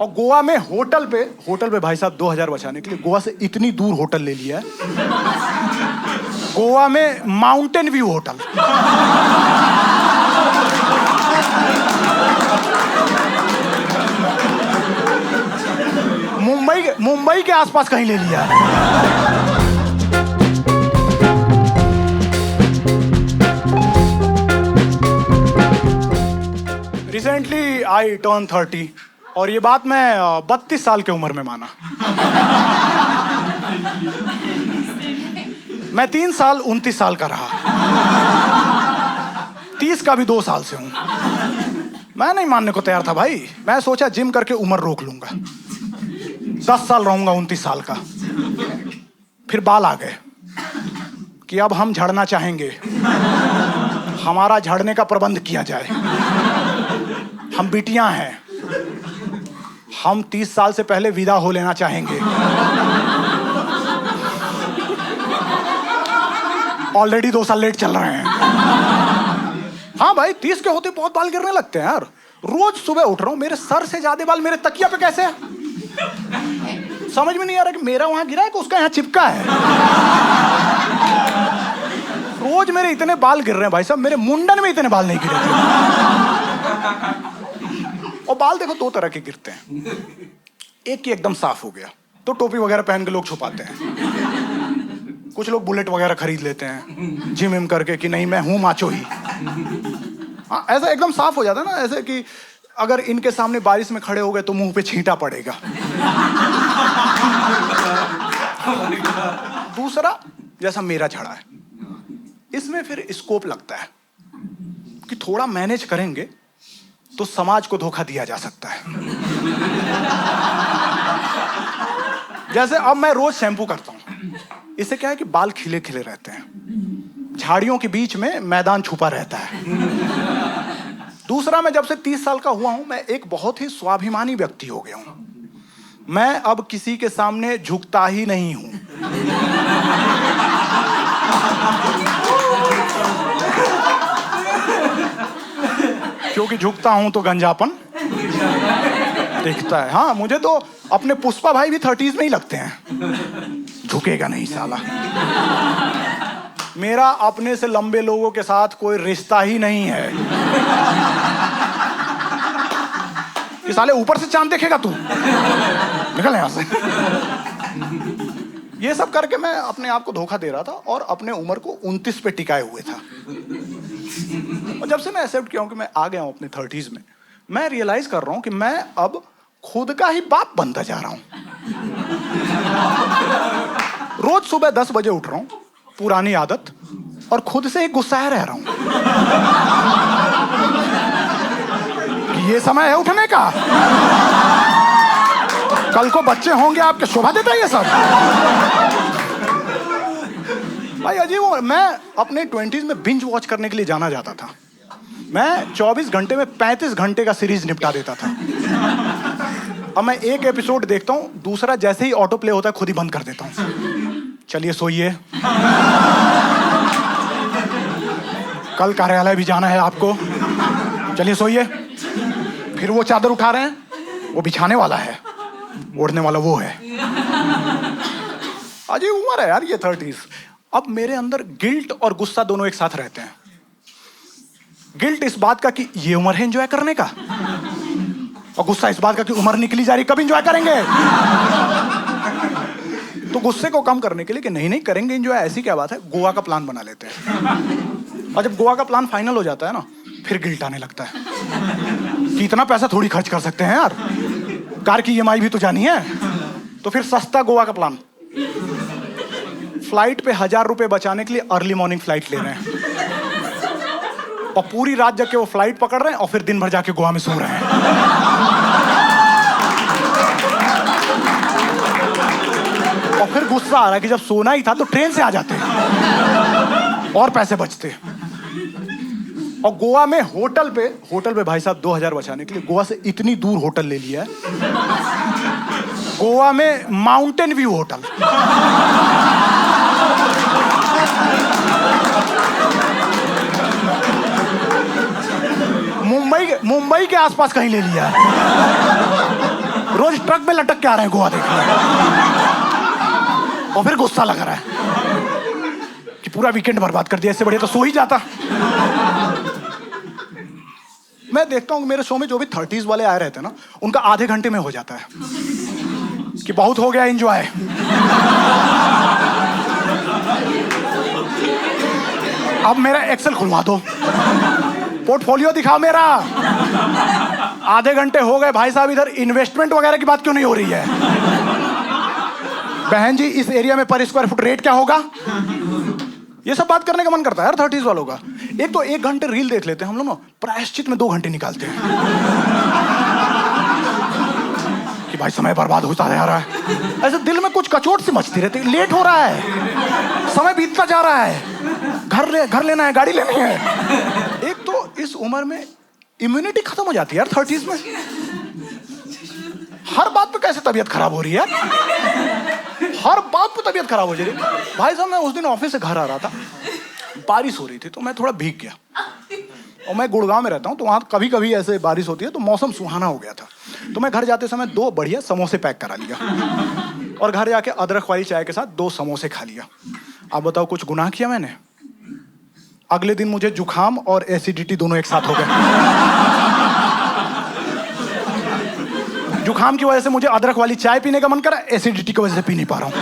और गोवा में होटल पे भाई साहब 2000 बचाने के लिए गोवा से इतनी दूर होटल ले लिया है। गोवा में माउंटेन व्यू होटल। मुंबई के आसपास कहीं ले लिया है। रिसेंटली आई टर्न 30 और ये बात मैं 32 साल की उम्र में माना। मैं 3 साल 29 साल का रहा, 30 का भी 2 साल से हूं। मैं नहीं मानने को तैयार था भाई। मैं सोचा जिम करके उम्र रोक लूंगा, 10 साल रहूंगा 29 साल का। फिर बाल आ गए कि अब हम झड़ना चाहेंगे, हमारा झड़ने का प्रबंध किया जाए। हम बिटियां हैं, हम 30 साल से पहले विदा हो लेना चाहेंगे। ऑलरेडी 2 साल लेट चल रहे हैं। हाँ भाई, 30 के होते बहुत बाल गिरने लगते हैं यार। रोज सुबह उठ रहा हूं, मेरे सर से ज्यादा बाल मेरे तकिया पे कैसे है? समझ में नहीं आ रहा कि मेरा वहां गिरा है कि उसका यहां चिपका है। रोज मेरे इतने बाल गिर रहे हैं भाई साहब, मेरे मुंडन में इतने बाल नहीं गिरे थे। और बाल देखो 2 तरह के गिरते हैं। एक की एकदम साफ हो गया तो टोपी वगैरह पहन के लोग छुपाते हैं। कुछ लोग बुलेट वगैरह खरीद लेते हैं जिम विम करके कि नहीं मैं हूं माचो ही। हाँ, ऐसा एकदम साफ हो जाता है ना, ऐसे कि अगर इनके सामने बारिश में खड़े हो गए तो मुंह पे छींटा पड़ेगा। दूसरा जैसा मेरा झड़ा है, इसमें फिर स्कोप लगता है कि थोड़ा मैनेज करेंगे तो समाज को धोखा दिया जा सकता है। जैसे अब मैं रोज शैम्पू करता हूं, इससे क्या है कि बाल खिले खिले रहते हैं, झाड़ियों के बीच में मैदान छुपा रहता है। दूसरा, मैं जब से 30 साल का हुआ हूं, मैं एक बहुत ही स्वाभिमानी व्यक्ति हो गया हूं। मैं अब किसी के सामने झुकता ही नहीं हूं। क्योंकि झुकता हूं तो गंजापन दिखता है। हाँ, मुझे तो अपने पुष्पा भाई भी 30s में ही लगते हैं। झुकेगा नहीं साला। मेरा अपने से लंबे लोगों के साथ कोई रिश्ता ही नहीं है। ये साले ऊपर से चांद देखेगा तू, निकल यहां से। ये सब करके मैं अपने आप को धोखा दे रहा था और अपने उम्र को 29 पे टिकाए हुए था। और जब से मैं एक्सेप्ट किया हूं कि मैं आ गया हूं अपने 30s में, मैं रियलाइज कर रहा हूं कि मैं अब खुद का ही बाप बनता जा रहा हूं। रोज सुबह 10 बजे उठ रहा हूं, पुरानी आदत, और खुद से ही गुस्साया रह रहा हूं कि ये समय है उठने का। कल को बच्चे होंगे आपके, शोभा देता है ये सब। भाई अजीब। मैं अपने 20s में बिंज वॉच करने के लिए जाना जाता था। मैं 24 घंटे में 35 घंटे का सीरीज निपटा देता था। अब मैं एक एपिसोड देखता हूं, दूसरा जैसे ही ऑटो प्ले होता है खुद ही बंद कर देता हूं। चलिए सोइए, कल कार्यालय भी जाना है आपको, चलिए सोइए। फिर वो चादर उठा रहे हैं, वो बिछाने वाला है, ओढ़ने वाला वो है। अजीब उम्र है यार ये 30s। अब मेरे अंदर गिल्ट और गुस्सा दोनों एक साथ रहते हैं। गिल्ट इस बात का कि ये उम्र है एंजॉय करने का, और गुस्सा इस बात का कि उम्र निकली जा रही, कब एंजॉय करेंगे। तो गुस्से को कम करने के लिए कि नहीं करेंगे एंजॉय, ऐसी क्या बात है, गोवा का प्लान बना लेते हैं। और जब गोवा का प्लान फाइनल हो जाता है ना, फिर गिल्ट आने लगता है कि इतना पैसा थोड़ी खर्च कर सकते हैं यार, कार की EMI भी तो जानी है। तो फिर सस्ता गोवा का प्लान, फ्लाइट पे 1000 रुपए बचाने के लिए अर्ली मॉर्निंग फ्लाइट ले रहे हैं, और पूरी रात जग के वो फ्लाइट पकड़ रहे हैं, और फिर दिन भर जाके गोवा में सो रहे हैं। और फिर गुस्सा आ रहा है कि जब सोना ही था तो ट्रेन से आ जाते और पैसे बचते। और गोवा में होटल पे भाई साहब 2000 बचाने के लिए गोवा से इतनी दूर होटल ले लिया है। गोवा में माउंटेन व्यू होटल। मुंबई के आसपास कहीं ले लिया है। 30 ट्रक पे लटक के आ रहे हैं गोवा देखने, और फिर गुस्सा लग रहा है कि पूरा वीकेंड बर्बाद कर दिया, इससे बढ़िया तो सो ही जाता। मैं देखता हूँ मेरे शो में जो भी 30s वाले आए रहते हैं ना, उनका आधे घंटे में हो जाता है कि बहुत हो गया एंजॉय। अब मेरा एक्सेल खुलवा दो, पोर्टफोलियो दिखाओ मेरा। आधे घंटे हो गए भाई साहब, इधर इन्वेस्टमेंट वगैरह की बात क्यों नहीं हो रही है? बहन जी इस एरिया में पर स्क्वायर फुट रेट क्या होगा? ये सब बात करने का मन करता है यार 30s वालों का। एक तो 1 घंटे रील देख लेते हैं हम लोग ना, प्रायश्चित में 2 घंटे निकालते हैं कि भाई समय बर्बाद होता जा रहा है। ऐसे दिल में कुछ कचोट सी मचती रहती है, लेट हो रहा है, समय बीतता जा रहा है, घर लेना है, गाड़ी लेनी है। एक तो इस उम्र में इम्यूनिटी खत्म हो जाती है यार 30s में। हर बात पे कैसे तबीयत खराब हो रही है, हर बात पे तबीयत खराब हो जा रही है। भाई साहब मैं उस दिन ऑफिस से घर आ रहा था, बारिश हो रही थी, तो मैं थोड़ा भीग गया। और मैं गुड़गांव में रहता हूँ, तो वहाँ कभी कभी ऐसे बारिश होती है, तो मौसम सुहाना हो गया था। तो मैं घर जाते समय 2 बढ़िया समोसे पैक करा लिया, और घर जाके अदरक वाली चाय के साथ 2 समोसे खा लिया। आप बताओ कुछ गुनाह किया मैंने? अगले दिन मुझे जुखाम और एसिडिटी दोनों एक साथ हो गए। जुखाम की वजह से मुझे अदरक वाली चाय पीने का मन करा, एसिडिटी की वजह से पी नहीं पा रहा हूं।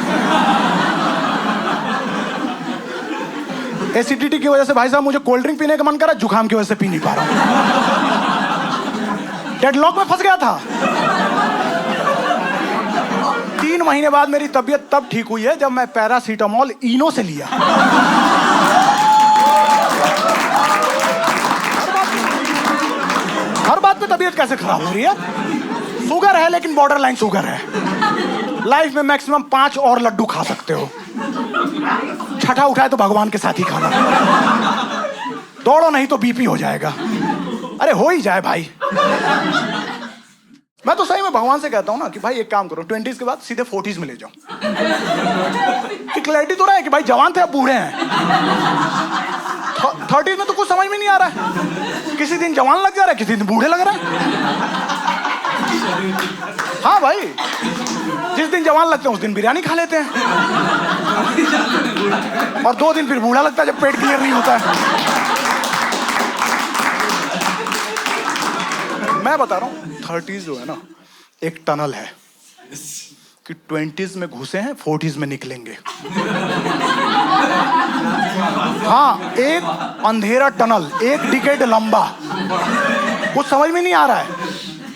एसिडिटी की वजह से भाई साहब मुझे कोल्ड ड्रिंक पीने का मन करा, जुखाम की वजह से पी नहीं पा रहा हूं। डेडलॉक में फंस गया था। 3 महीने बाद मेरी तबीयत तब ठीक हुई है जब मैं पैरासीटामोल इनो से लिया। हर बात पे तबीयत कैसे खराब हो रही है? शुगर है लेकिन बॉर्डर लाइन शुगर है। लाइफ में मैक्सिमम 5 और लड्डू खा सकते हो, छठा उठाए तो भगवान के साथ ही खाना। दौड़ो नहीं तो बीपी हो जाएगा। अरे हो ही जाए भाई। मैं तो सही में भगवान से कहता हूँ ना कि भाई एक काम करो, 20s के बाद सीधे 40s में ले जाओ। कि क्लैरिटी तो रहा है कि भाई जवान थे अब बूढ़े हैं। 30s में तो कुछ समझ में नहीं आ रहा है, किसी दिन जवान लग जा रहा है, किसी दिन बूढ़े लग रहा है। हाँ भाई, जिस दिन जवान लगते हैं उस दिन बिरयानी खा लेते हैं, और 2 दिन फिर बूढ़ा लगता है जब पेट क्लियर नहीं होता है। मैं बता रहा हूँ 30s जो है ना, एक टनल है कि 20s में घुसे हैं, 40s में निकलेंगे। हाँ, एक अंधेरा टनल, 1 डिकेड लंबा, कुछ समझ में नहीं आ रहा है।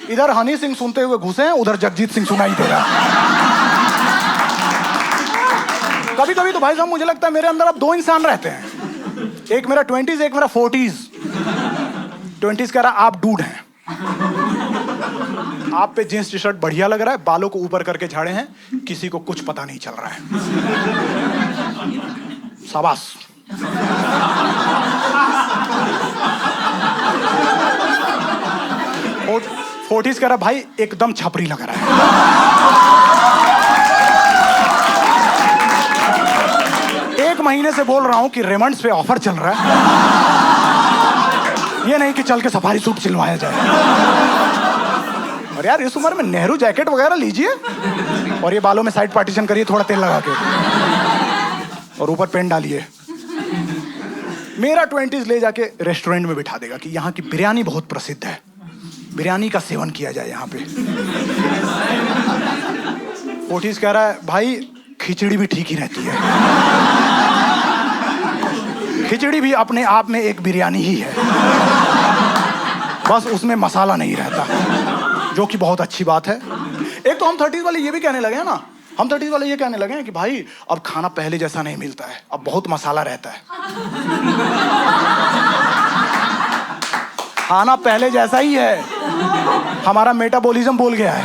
इधर हनी सिंह सुनते हुए घुसे हैं, उधर जगजीत सिंह सुनाई दे रहा है। कभी कभी तो भाई साहब मुझे लगता है मेरे अंदर अब 2 इंसान रहते हैं, एक मेरा 20s, एक मेरा 40s। 20s कह रहा आप डूड हैं, आप पे जींस टी शर्ट बढ़िया लग रहा है, बालों को ऊपर करके झाड़े हैं, किसी को कुछ पता नहीं चल रहा है। शाबाश। 40s कह रहा भाई एकदम छपरी लग रहा है। एक महीने से बोल रहा हूं कि रेमंड्स पे ऑफर चल रहा है, ये नहीं कि चल के सफारी सूट सिलवाया जाए। और यार इस उम्र में नेहरू जैकेट वगैरह लीजिए, और ये बालों में साइड पार्टीशन करिए थोड़ा तेल लगा के, और ऊपर पेन डालिए। मेरा 20s ले जाके रेस्टोरेंट में बिठा देगा कि यहाँ की बिरयानी बहुत प्रसिद्ध है, बिरयानी का सेवन किया जाए यहाँ पे। 40s कह रहा है भाई खिचड़ी भी ठीक ही रहती है, खिचड़ी भी अपने आप में एक बिरयानी ही है, बस उसमें मसाला नहीं रहता, जो कि बहुत अच्छी बात है। एक तो हम 30s वाले ये भी कहने लगे हैं ना, हम 30s वाले ये कहने लगे हैं कि भाई अब खाना पहले जैसा नहीं मिलता है, अब बहुत मसाला रहता है। खाना पहले जैसा ही है, हमारा मेटाबॉलिज्म बोल गया है।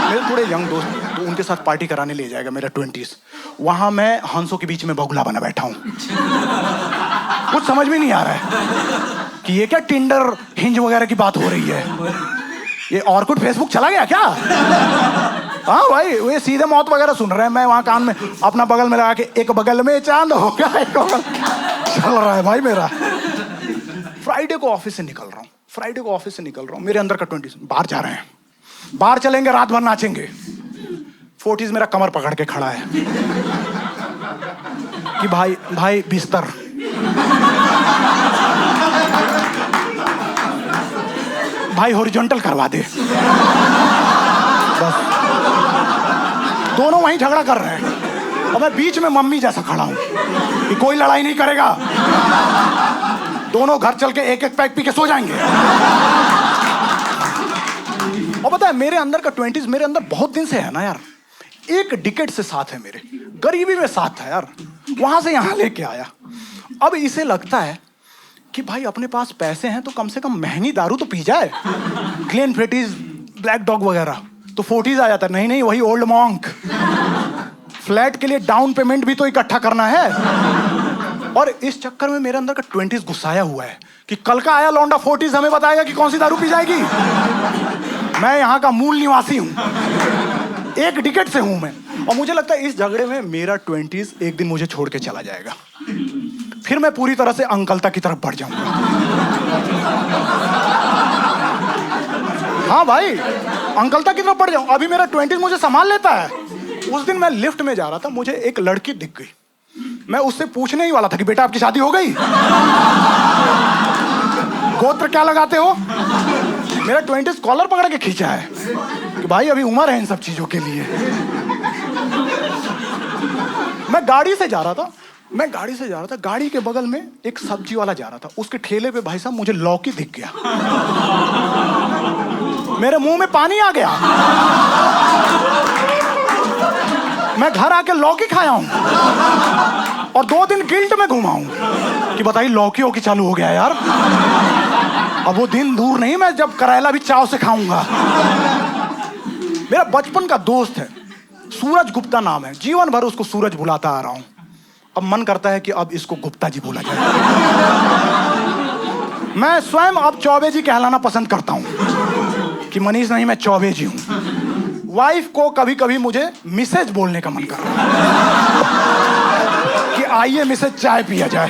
मेरे थोड़े यंग दोस्त हैं, तो उनके साथ पार्टी कराने ले जाएगा मेरा 20s। वहां मैं हंसों के बीच में बगुला बना बैठा हूं। कुछ समझ में नहीं आ रहा है कि ये क्या टिंडर हिंज वगैरह की बात हो रही है, ये ऑर्कुट फेसबुक चला गया क्या? हाँ भाई, वे सीधे मौत वगैरह सुन रहे हैं, मैं वहां कान में अपना बगल में लगा के एक बगल में चांद होगा, एक बगल चल रहा है भाई मेरा। फ्राइडे को ऑफिस से निकल रहा हूँ, मेरे अंदर का 20s बाहर जा रहे हैं, बाहर चलेंगे, रात भर नाचेंगे। 40s मेरा कमर पकड़ के खड़ा है कि भाई भाई बिस्तर, भाई हॉरिजॉन्टल करवा दे। बस दोनों वहीं झगड़ा कर रहे हैं और मैं बीच में मम्मी जैसा खड़ा हूं कि कोई लड़ाई नहीं करेगा, दोनों घर चल के एक एक पैक पी के सो जाएंगे। और पता है मेरे अंदर का 20s मेरे अंदर बहुत दिन से है ना यार, एक डिकेड से साथ है, मेरे गरीबी में साथ था यार, वहां से यहां लेके आया। अब इसे लगता है कि भाई अपने पास पैसे हैं तो कम से कम महंगी दारू तो पी जाए, ग्लेनफिडिस, ब्लैक डॉग वगैरह। तो 40s आ जाता है, नहीं नहीं वही ओल्ड मॉन्क, फ्लैट के लिए डाउन पेमेंट भी तो इकट्ठा करना है। और इस चक्कर में मेरे अंदर का 20s गुस्साया हुआ है कि कल का आया लौंडा 40s हमें बताएगा कि कौन सी दारू पी जाएगी। मैं यहाँ का मूल निवासी हूँ, एक डिकेड से हूं मैं, और मुझे लगता है इस झगड़े में मेरा 20s एक दिन मुझे छोड़ के चला जाएगा, फिर मैं पूरी तरह से अंकलता की तरफ बढ़ जाऊंगा। हाँ भाई, अंकलता की तरफ बढ़ जाऊं। अभी मेरा 20s मुझे संभाल लेता है। उस दिन मैं लिफ्ट में जा रहा था, मुझे एक लड़की दिख गई। मैं उससे पूछने ही वाला था कि बेटा आपकी शादी हो गई, गोत्र क्या लगाते हो। मेरा 20s कॉलर पकड़ के खींचा है कि भाई अभी उम्र है इन सब चीजों के लिए। मैं गाड़ी से जा रहा था, गाड़ी के बगल में एक सब्जी वाला जा रहा था, उसके ठेले पे भाई साहब मुझे लौकी दिख गया, मेरे मुंह में पानी आ गया। मैं घर आके लौकी खाया हूं और 2 दिन गिल्ट में घुमा हूं कि बताइए लौकी हो की चालू हो गया यार। अब वो दिन दूर नहीं मैं जब करेला भी चाव से खाऊंगा। मेरा बचपन का दोस्त है, सूरज गुप्ता नाम है, जीवन भर उसको सूरज बुलाता आ रहा हूं। अब मन करता है कि अब इसको गुप्ता जी बोला जाए। मैं स्वयं अब चौबे जी कहलाना पसंद करता हूं कि मनीष नहीं, मैं चौबे जी हूं। वाइफ को कभी कभी मुझे मिसेज बोलने का मन कर रहा है कि आइए मिसेज चाय पिया जाए।